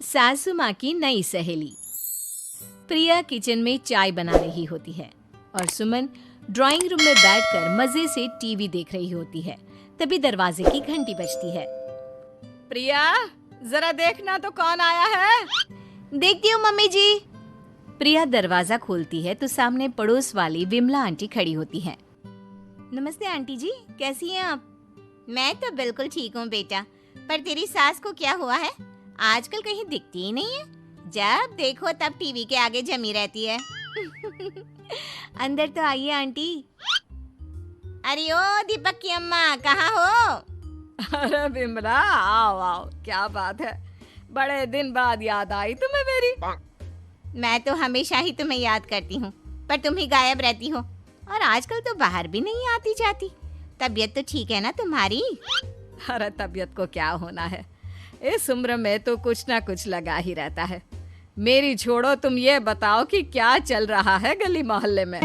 सासू माँ की नई सहेली। प्रिया किचन में चाय बना रही होती है और सुमन ड्राइंग रूम में बैठकर मजे से टीवी देख रही होती है। तभी दरवाजे की घंटी बजती है। प्रिया, जरा देखना तो कौन आया है। देखती हूँ मम्मी जी। प्रिया दरवाजा खोलती है तो सामने पड़ोस वाली विमला आंटी खड़ी होती है। नमस्ते आंटी जी, कैसी हैं आप? मैं तो बिल्कुल ठीक हूँ बेटा, पर तेरी सास को क्या हुआ है? आजकल कहीं दिखती ही नहीं है। जब देखो तब टीवी के आगे जमी रहती है। अंदर तो आइए आंटी। अरे ओ दीपक की अम्मा, कहाँ हो? अरे बिमला, आओ आओ, क्या बात है, बड़े दिन बाद याद आई तुम्हें मेरी। मैं तो हमेशा ही तुम्हें याद करती हूँ, पर तुम ही गायब रहती हो और आजकल तो बाहर भी नहीं आती जाती। तबीयत तो ठीक है ना तुम्हारी? अरे तबीयत को क्या होना है, इस उम्र में तो कुछ ना कुछ लगा ही रहता है। मेरी छोड़ो, तुम ये बताओ कि क्या चल रहा है गली मोहल्ले में।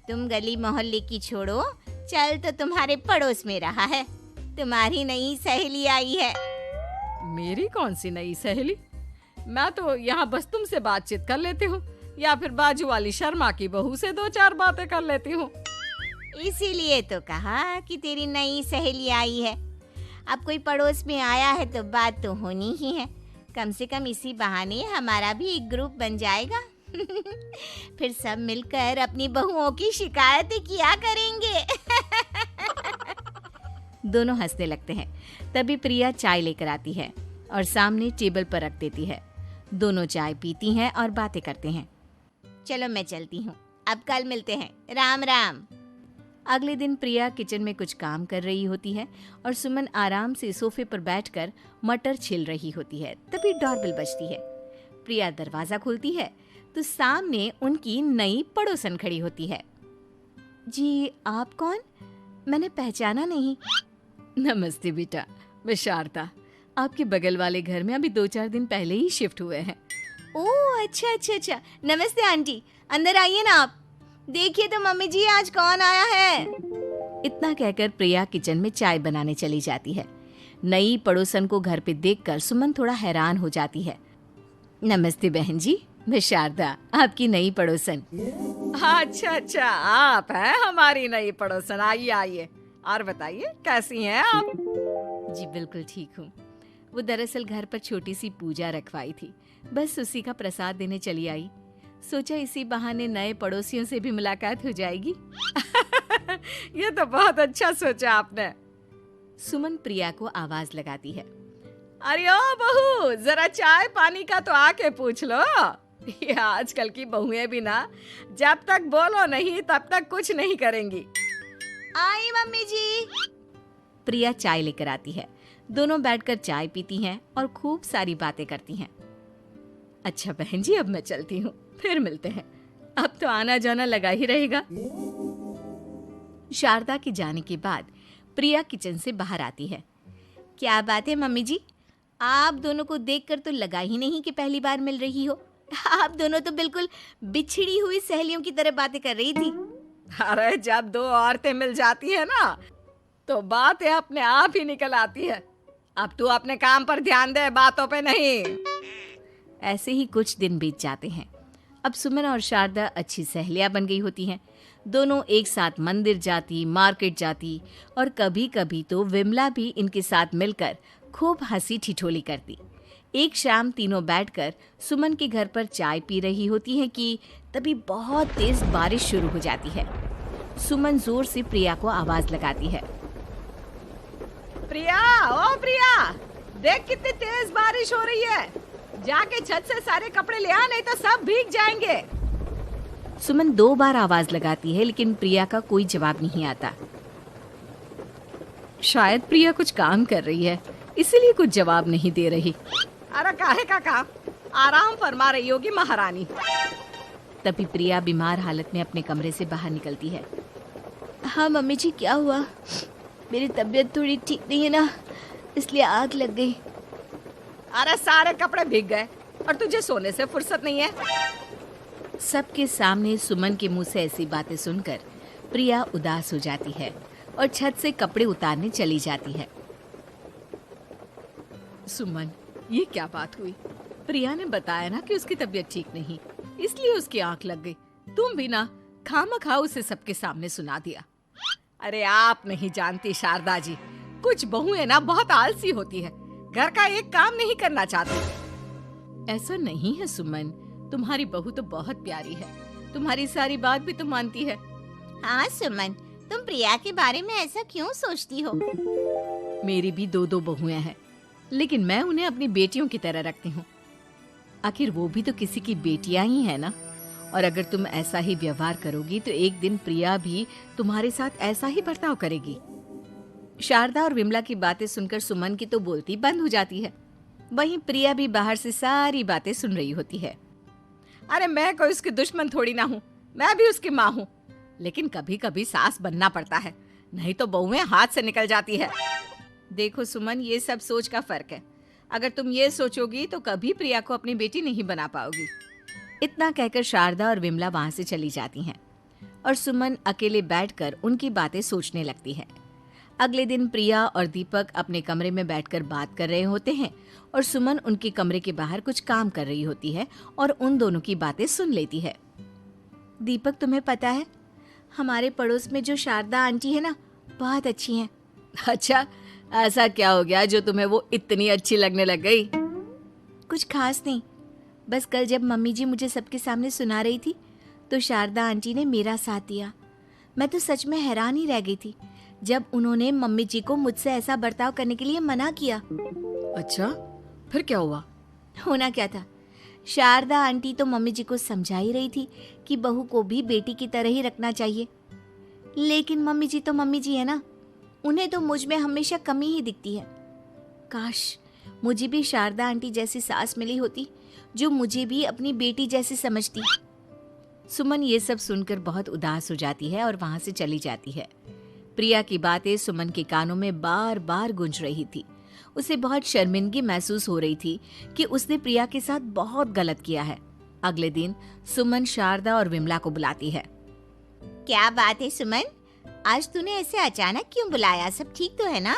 तुम गली मोहल्ले की छोड़ो, चल तो तुम्हारे पड़ोस में रहा है। तुम्हारी नई सहेली आई है। मेरी कौन सी नई सहेली? मैं तो यहाँ बस तुमसे बातचीत कर लेती हूँ या फिर बाजू वाली शर्मा की बहू से दो चार बातें कर लेती हूँ। इसीलिए तो कहा कि तेरी नई सहेली आई है। अब कोई पड़ोस में आया है तो बात तो होनी ही है। कम से कम इसी बहाने हमारा भी एक ग्रुप बन जाएगा। फिर सब मिलकर अपनी बहुओं की शिकायतें किया करेंगे। दोनों हंसने लगते हैं। तभी प्रिया चाय लेकर आती है और सामने टेबल पर रख देती है। दोनों चाय पीती हैं और बातें करते हैं। चलो मैं चलती हूँ, अब कल मिलते हैं। राम राम। अगले दिन प्रिया किचन में कुछ काम कर रही होती है और सुमन आराम से सोफे पर बैठकर मटर छिल रही होती है। तभी डोरबेल बजती है। प्रिया दरवाजा खोलती है तो सामने उनकी नई पड़ोसन खड़ी होती है। जी, आप कौन? मैंने पहचाना नहीं। नमस्ते बेटा, मैं शारदा, आपके बगल वाले घर में अभी 2-4 दिन पहले ही शिफ्ट हुए हैं। ओह अच्छा। नमस्ते आंटी, अंदर आइए ना आप। देखिए तो मम्मी जी, आज कौन आया है। इतना कहकर प्रिया किचन में चाय बनाने चली जाती है। नई पड़ोसन को घर पे देखकर सुमन थोड़ा हैरान हो जाती है। नमस्ते बहन जी, मैं शारदा, आपकी नई पड़ोसन। अच्छा, आप हैं हमारी नई पड़ोसन। आइए आइए, और बताइए कैसी हैं आप? जी बिल्कुल ठीक हूँ। वो दरअसल घर पर छोटी सी पूजा रखवाई थी, बस उसी का प्रसाद देने चली आई। सोचा इसी बहाने नए पड़ोसियों से भी मुलाकात हो जाएगी। ये तो बहुत अच्छा सोचा आपने। सुमन प्रिया को आवाज लगाती है। अरे ओ बहू, जरा चाय पानी का तो आके पूछ लो। ये आजकल की बहुएं भी ना, जब तक बोलो नहीं तब तक कुछ नहीं करेंगी। आई मम्मी जी। प्रिया चाय लेकर आती है। दोनों बैठकर चाय पीती हैं और खूब सारी बातें करती हैं। अच्छा बहन जी, अब मैं चलती हूँ, फिर मिलते हैं। अब तो आना जाना लगा ही रहेगा। शारदा के जाने के बाद प्रिया किचन से बाहर आती है। क्या बात है मम्मी जी, आप दोनों को देखकर तो लगा ही नहीं कि पहली बार मिल रही हो। आप दोनों तो बिल्कुल बिछड़ी हुई सहेलियों की तरह बातें कर रही थी। अरे जब दो औरतें मिल जाती है ना, तो बातें अपने आप ही निकल आती है। अब तू अपने काम पर ध्यान दे, बातों पे नहीं। ऐसे ही कुछ दिन बीत जाते हैं। अब सुमन और शारदा अच्छी सहेलियां बन गई होती हैं। दोनों एक साथ मंदिर जाती, मार्केट जाती और कभी कभी तो विमला भी इनके साथ मिलकर खूब हंसी ठिठोली करती। एक शाम तीनों बैठकर सुमन के घर पर चाय पी रही होती हैं कि तभी बहुत तेज बारिश शुरू हो जाती है। सुमन जोर से प्रिया को आवाज लगाती है। प्रिया, ओ प्रिया, देख कितनी तेज बारिश हो रही है। जाके छत से सारे कपड़े ले आ, नहीं तो सब भीग जाएंगे। सुमन 2 बार आवाज लगाती है लेकिन प्रिया का कोई जवाब नहीं आता। शायद प्रिया कुछ काम कर रही है, इसीलिए कुछ जवाब नहीं दे रही। अरे काहे का काम, आराम फरमा रही होगी महारानी। तभी प्रिया बीमार हालत में अपने कमरे से बाहर निकलती है। हाँ मम्मी जी, क्या हुआ? मेरी तबीयत थोड़ी ठीक नहीं है ना, इसलिए आग लग गई। अरे सारे कपड़े भीग गए और तुझे सोने से फुर्सत नहीं है। सबके सामने सुमन के मुंह से ऐसी बातें सुनकर प्रिया उदास हो जाती है और छत से कपड़े उतारने चली जाती है। सुमन, ये क्या बात हुई? प्रिया ने बताया ना कि उसकी तबीयत ठीक नहीं, इसलिए उसकी आंख लग गई। तुम भी ना खामखा उसे सबके सामने सुना दिया। अरे आप नहीं जानती शारदा जी, कुछ बहुएं ना बहुत आलसी होती है, घर का एक काम नहीं करना चाहती। ऐसा नहीं है सुमन, तुम्हारी बहू तो बहुत प्यारी है, तुम्हारी सारी बात भी तो मानती है। हाँ सुमन, तुम प्रिया के बारे में ऐसा क्यों सोचती हो? मेरी भी दो दो बहुएं हैं, लेकिन मैं उन्हें अपनी बेटियों की तरह रखती हूँ। आखिर वो भी तो किसी की बेटियां ही है ना। और अगर तुम ऐसा ही व्यवहार करोगी तो एक दिन प्रिया भी तुम्हारे साथ ऐसा ही बर्ताव करेगी। शारदा और विमला की बातें सुनकर सुमन की तो बोलती बंद हो जाती है। वहीं प्रिया भी बाहर से सारी बातें सुन रही होती है। अरे मैं कोई उसकी दुश्मन थोड़ी ना हूँ, मैं भी उसकी माँ हूँ, लेकिन कभी कभी सास बनना पड़ता है, नहीं तो बहुएं हाथ से निकल जाती है। देखो सुमन, ये सब सोच का फर्क है। अगर तुम ये सोचोगी तो कभी प्रिया को अपनी बेटी नहीं बना पाओगी। इतना कहकर शारदा और विमला वहां से चली जाती हैं और सुमन अकेले बैठकर उनकी बातें सोचने लगती है। अगले दिन प्रिया और दीपक अपने कमरे में बैठकर बात कर रहे होते हैं और सुमन उनके कमरे के बाहर कुछ काम कर रही होती है और उन दोनों की बातें सुन लेती है। दीपक, तुम्हें पता है हमारे पड़ोस में जो शारदा आंटी है ना, बहुत अच्छी हैं। अच्छा, ऐसा क्या हो गया जो तुम्हें वो इतनी अच्छी लगने लग गई? कुछ खास नहीं, बस कल जब मम्मी जी मुझे सबके सामने सुना रही थी तो शारदा आंटी ने मेरा साथ दिया। मैं तो सच में हैरान ही रह गई थी जब उन्होंने मम्मी जी को मुझसे ऐसा बर्ताव करने के लिए मना किया। अच्छा, फिर क्या हुआ? होना क्या था, शारदा आंटी तो मम्मी जी को समझा ही रही थी कि बहू को भी बेटी की तरह ही रखना चाहिए, लेकिन मम्मी जी तो मम्मी जी है ना, उन्हें तो मुझ में हमेशा कमी ही दिखती है। काश मुझे भी शारदा आंटी जैसी सास मिली होती जो मुझे भी अपनी बेटी जैसी समझती। सुमन ये सब सुनकर बहुत उदास हो जाती है और वहां से चली जाती है। प्रिया की बातें सुमन के कानों में बार बार गूंज रही थी। उसे बहुत शर्मिंदगी महसूस हो रही थी कि उसने प्रिया के साथ बहुत गलत किया है। अगले दिन सुमन शारदा और विमला को बुलाती है। क्या बात है सुमन, आज तूने ऐसे अचानक क्यों बुलाया? सब ठीक तो है ना?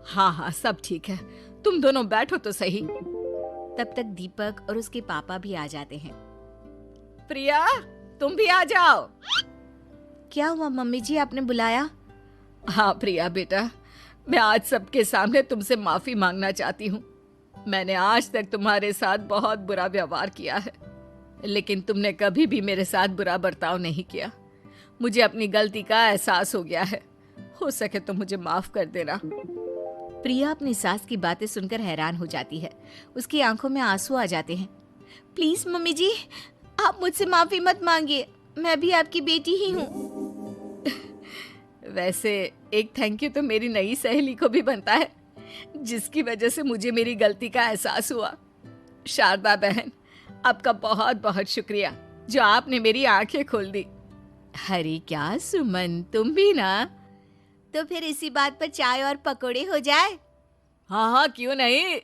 हाँ हाँ, सब ठीक है, तुम दोनों बैठो तो सही। तब तक दीपक और उसके पापा भी आ जाते हैं। प्रिया, तुम भी आ जाओ। क्या हुआ मम्मी जी, आपने बुलाया? हाँ प्रिया बेटा, मैं आज सबके सामने तुमसे माफी मांगना चाहती हूँ। मैंने आज तक तुम्हारे साथ बहुत बुरा व्यवहार किया है, लेकिन तुमने कभी भी मेरे साथ बुरा बर्ताव नहीं किया। मुझे अपनी गलती का एहसास हो गया है, हो सके तो मुझे माफ कर देना। प्रिया अपनी सास की बातें सुनकर हैरान हो जाती है। उसकी आंखों में आंसू आ जाते हैं। प्लीज मम्मी जी, आप मुझसे माफी मत मांगिए, मैं भी आपकी बेटी ही हूँ। वैसे एक थैंक यू तो मेरी नई सहेली को भी बनता है, जिसकी वजह से मुझे मेरी गलती का एहसास हुआ। शारदा बहन, आपका बहुत बहुत शुक्रिया जो आपने मेरी आंखें खोल दी। अरे क्या सुमन, तुम भी ना। तो फिर इसी बात पर चाय और पकोड़े हो जाए। हाँ हाँ, क्यों नहीं।